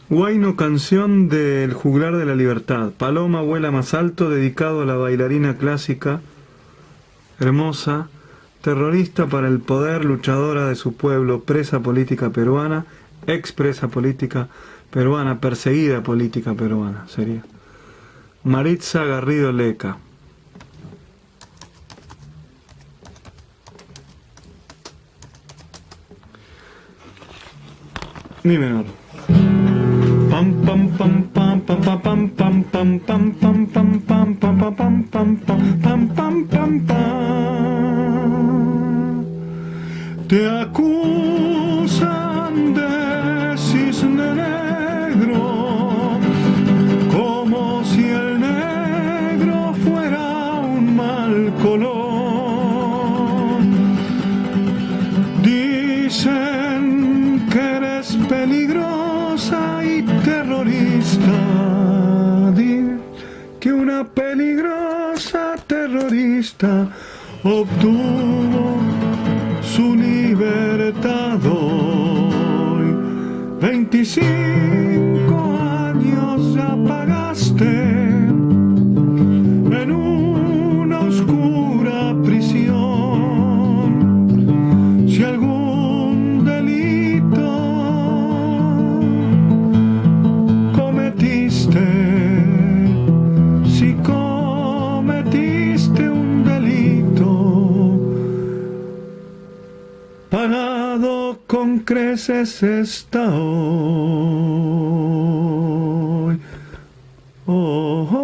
Huayno, canción del Juglar de la Libertad. Paloma vuela más alto, dedicado a la bailarina clásica, hermosa, terrorista para el poder, luchadora de su pueblo, presa política peruana, expresa política peruana, perseguida política peruana, sería. Maritza Garrido Leca. Mi menor. Pam pam pam pam pam pam pam pam pam pam pam pam pam pam pam pam pam pam pam pam. Te acusan de cisne negro, como si el negro fuera un mal color. Dicen que eres peligrosa y terrorista, que una peligrosa terrorista obtuvo su libertad hoy. 25 años ya pagaste en una oscura prisión. Si algún delito si cometiste un delito, pagado con creces está hoy. Hoy.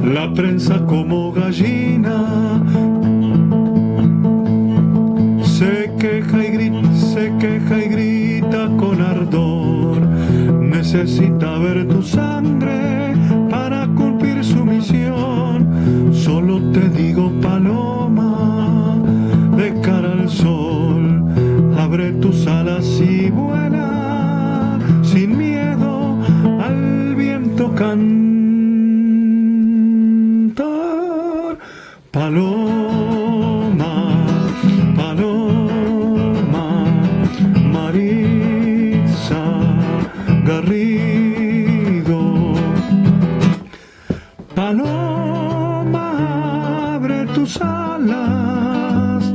La prensa como gallina se queja y grita con ardor. Necesita ver tu sangre para cumplir su misión. Solo te digo, paloma, de cara al sol, abre tus alas y vuela sin miedo al viento cantor. Paloma, Maritza Garrido. Paloma, abre tus alas,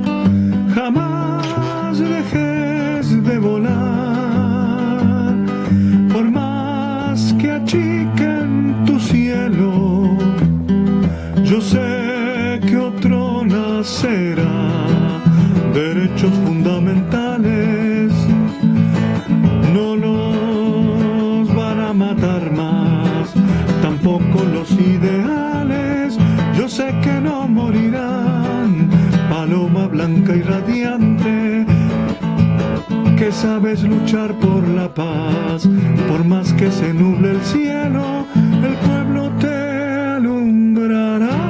jamás dejes de volar, por más que achiquen tu cielo, yo sé que otro nacerá. Derechos fundamentales no los van a matar más, tampoco los ideales, yo sé que no morirán. Paloma blanca y radiante, que sabes luchar por la paz, por más que se nuble el cielo, el pueblo te alumbrará.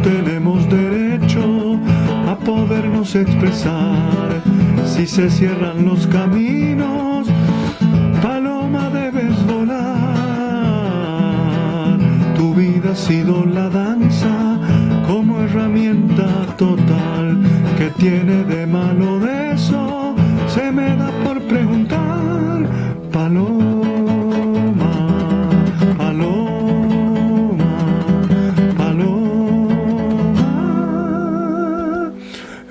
Tenemos derecho a podernos expresar. Si se cierran los caminos, paloma, debes volar. Tu vida ha sido la danza como herramienta total. ¿Qué tiene de malo de eso? Se me da por preguntar. Paloma,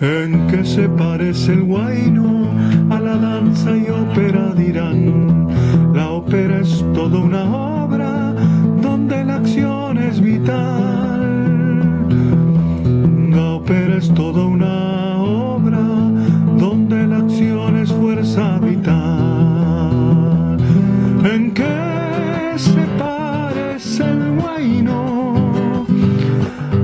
¿en qué se parece el huayno a la danza y ópera? Dirán, la ópera es toda una obra donde la acción es vital. La ópera es toda una obra donde la acción es fuerza vital. ¿En qué se parece el huayno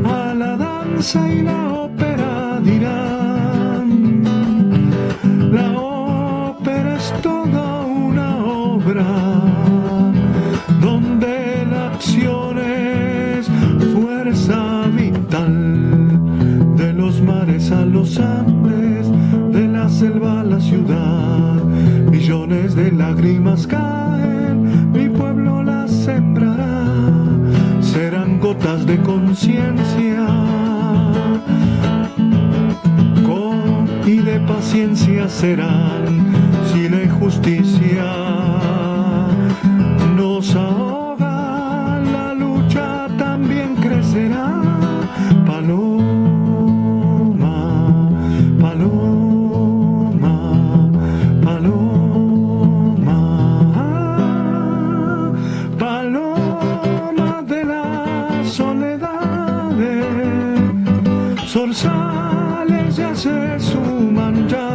a la danza danza y la ópera dirán. La ópera es toda una obra donde la acción es fuerza vital. De los mares a los Andes, de la selva a la ciudad, millones de lágrimas caen, mi pueblo las sembrará. Serán gotas de conciencia y de paciencia serán, si la injusticia nos ahoga, la lucha también crecerá. Paloma, paloma, paloma, paloma de las soledades, zorzales ya se suman ya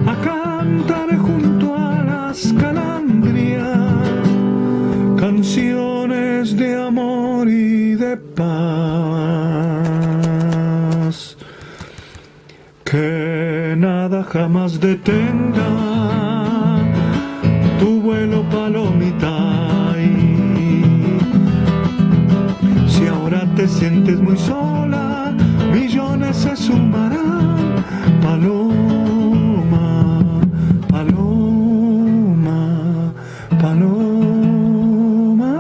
a cantar junto a las calandrias canciones de amor y de paz. Que nada jamás detenga tu vuelo, palomita. Si ahora te sientes muy sola, millones se sumarán. Paloma, paloma, paloma,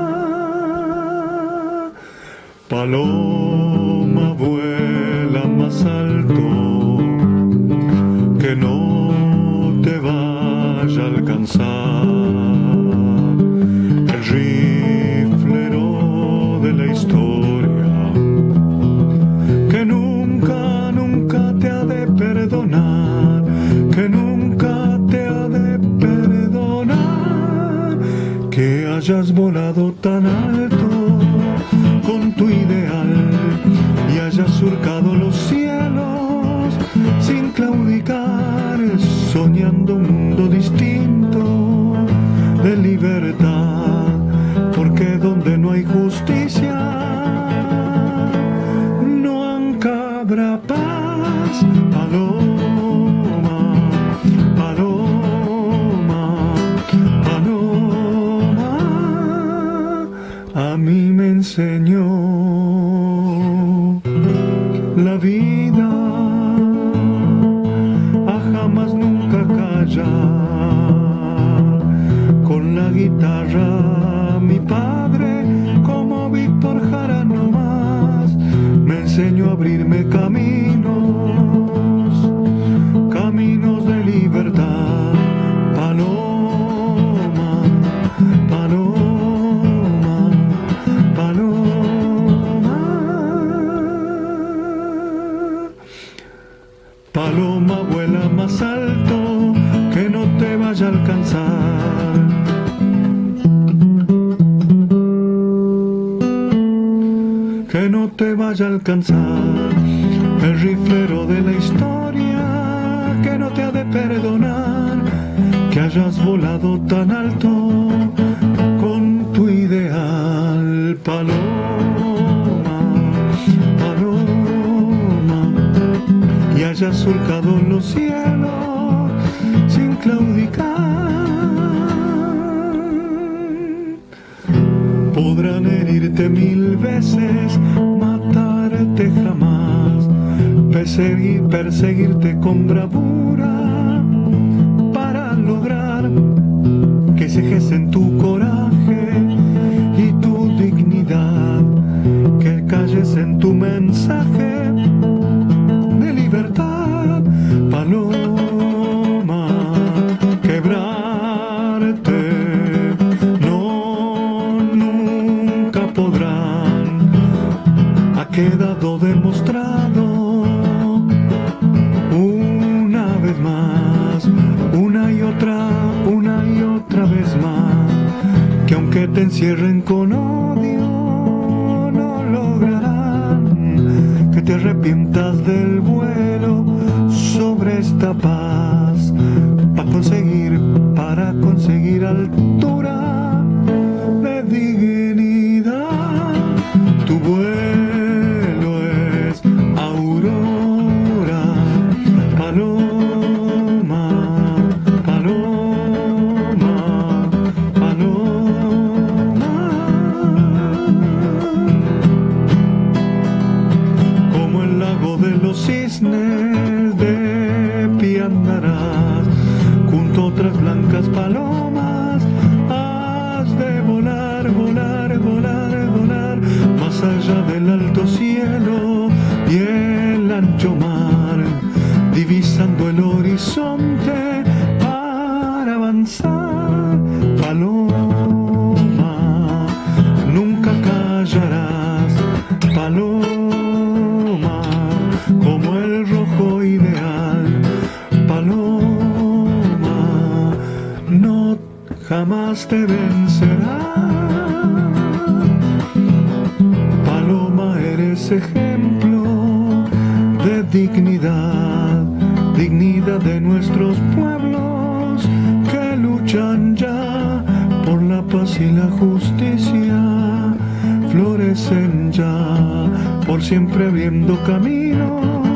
paloma vuela más alto, que no te vaya a alcanzar el riflero de la historia, que nunca, nunca te ha de perdonar, que nunca te ha de perdonar, que hayas volado tan alto con tu ideal y hayas surcado los cielos sin claudicar, soñando un mundo distinto de libertad, porque donde no hay justicia no habrá paz. Paloma, paloma, paloma, a mí me enseñó la vida a jamás nunca callar. Con la guitarra mi padre, como Víctor Jara no más, me enseñó a abrirme caminos, caminos de libertad. Paloma, paloma, paloma, paloma vuela más alto, que no te vaya a alcanzar. Que no te vaya a alcanzar el riflero de la historia, que no te ha de perdonar que hayas volado tan alto con tu ideal. Paloma, paloma, y hayas surcado los cielos sin claudicar. Podrán herirte 1000 veces, matarte jamás, perseguirte con bravura, para lograr que se ejercen tu coraje y tu dignidad, que calles en tu mensaje de libertad. Paloma, quebrarte ha quedado demostrado una vez más, una y otra vez más, que aunque te encierren con odio no lograrán que te arrepientas del vuelo sobre esta paz, para conseguir altura de dignidad. Tu vuelo callarás, paloma, como el rojo ideal, paloma, no jamás te vencerá. Paloma, eres ejemplo de dignidad, dignidad de nuestros pueblos que luchan ya por la paz y la justicia, florecen ya por siempre abriendo camino